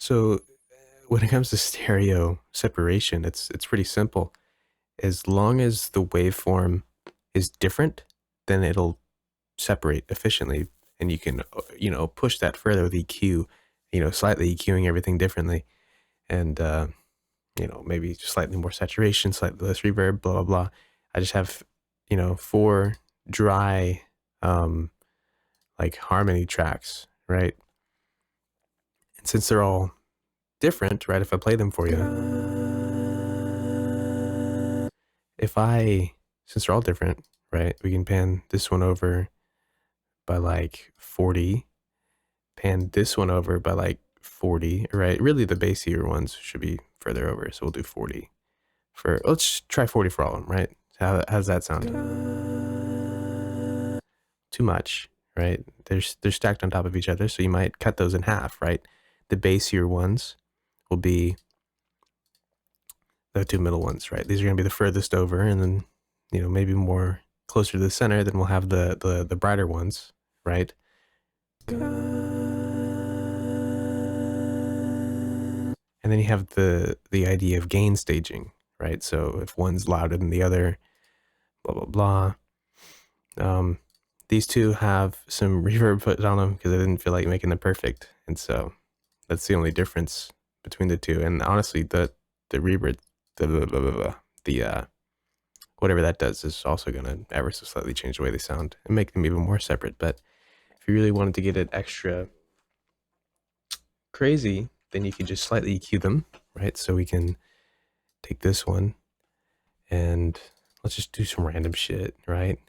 So when it comes to stereo separation, it's pretty simple. As long as the waveform is different, then it'll separate efficiently, and you can push that further with EQ, slightly EQing everything differently, and maybe slightly more saturation, slightly less reverb, blah blah blah. I just have four dry like harmony tracks, right? And since they're all different, right? If I play them for you, since they're all different, right? We can pan this one over by like 40, pan this one over by like 40, right? Really, the bassier ones should be further over, so we'll do 40 for. Let's try 40 for all of them, right? How's that sound? Too much, right? They're stacked on top of each other, so you might cut those in half, right? The bassier ones will be the two middle ones, right? These are going to be the furthest over, and then maybe more closer to the center. Then we'll have the brighter ones, right? And then you have the idea of gain staging, right? So if one's louder than the other, blah blah blah. These two have some reverb put on them because I didn't feel like making them perfect, and so that's the only difference between the two. And honestly, the reverb, the whatever that does is also going to ever so slightly change the way they sound and make them even more separate. But if you really wanted to get it extra crazy, then you can just slightly EQ them, right? So we can take this one and let's just do some random shit, right?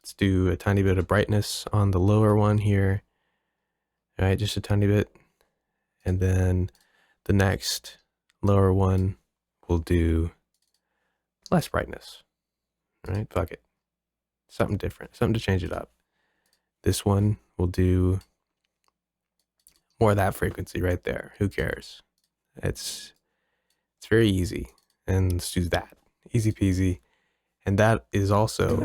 Let's do a tiny bit of brightness on the lower one here, right? Just a tiny bit. And then the next lower one will do less brightness, right? Fuck it. Something different, something to change it up. This one will do more of that frequency right there. Who cares? It's very easy. And let's do that. Easy peasy. And that is also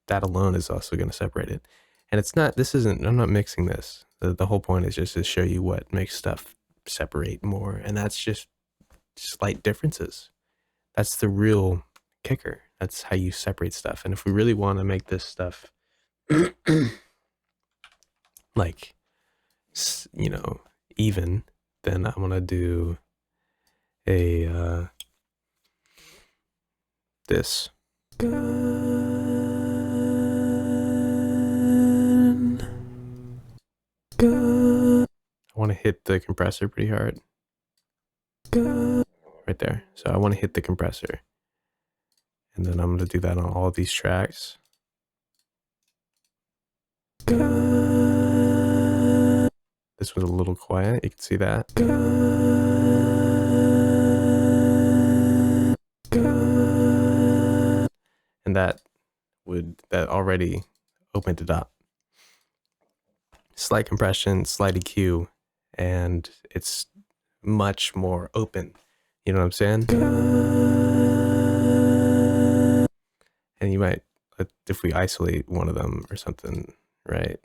that alone is also going to separate it. And it's not, I'm not mixing this. The whole point is just to show you what makes stuff separate more. And that's just slight differences. That's the real kicker. That's how you separate stuff. And if we really want to make this stuff like, even, then I'm going to do this. I want to hit the compressor pretty hard. Right there. So I want to hit the compressor. And then I'm going to do that on all of these tracks. This was a little quiet. You can see that. And that already opened it up. Slight compression, slight EQ, and it's much more open. You know what I'm saying? And you might, if we isolate one of them or something, right?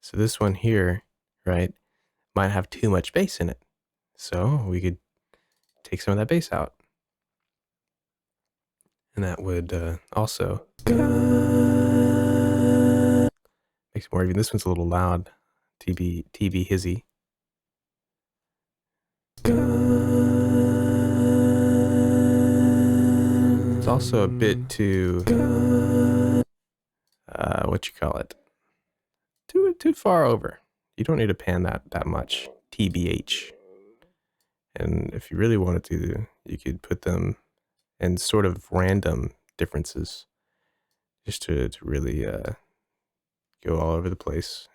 So this one here, right, might have too much bass in it. So we could take some of that bass out. And that would also makes it more even. This one's a little loud. TB hizzy. It's also a bit too what you call it? Too far over. You don't need to pan that much. TBH. And if you really wanted to, you could put them in sort of random differences, just to really go all over the place,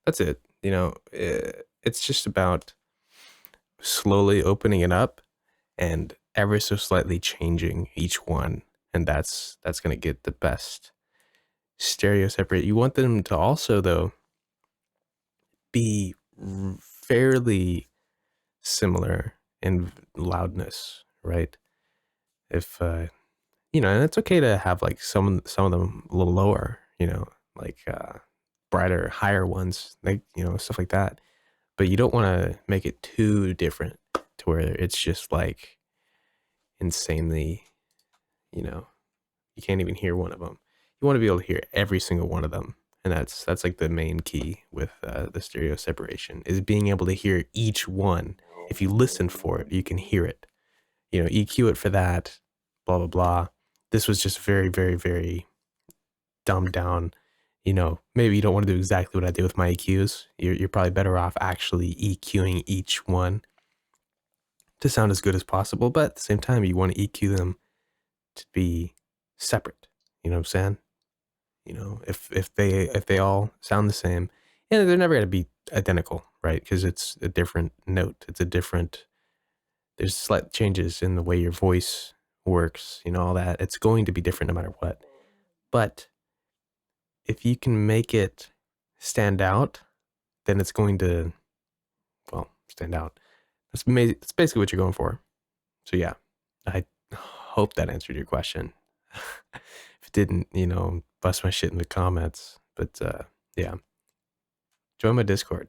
That's it. It's just about slowly opening it up and ever so slightly changing each one, and that's going to get the best stereo separate. You want them to also, though, be fairly similar in loudness, right? If and it's okay to have like some of them a little lower, like brighter, higher ones, like stuff like that. But you don't want to make it too different to where it's just like insanely, you know, you can't even hear one of them. You want to be able to hear every single one of them, and that's like the main key with the stereo separation is being able to hear each one. If you listen for it, you can hear it. EQ it for that, blah blah blah. This was just very, very, very dumbed down. Maybe you don't want to do exactly what I did with my EQs. You're probably better off actually EQing each one to sound as good as possible, but at the same time, you want to EQ them to be separate. You know what I'm saying? If they all sound the same, and they're never going to be identical, right? Because it's a different note. There's slight changes in the way your voice works, all that. It's going to be different no matter what. But if you can make it stand out, then it's going to, stand out. That's basically what you're going for. So yeah, I hope that answered your question. If it didn't, bust my shit in the comments. But yeah, join my Discord.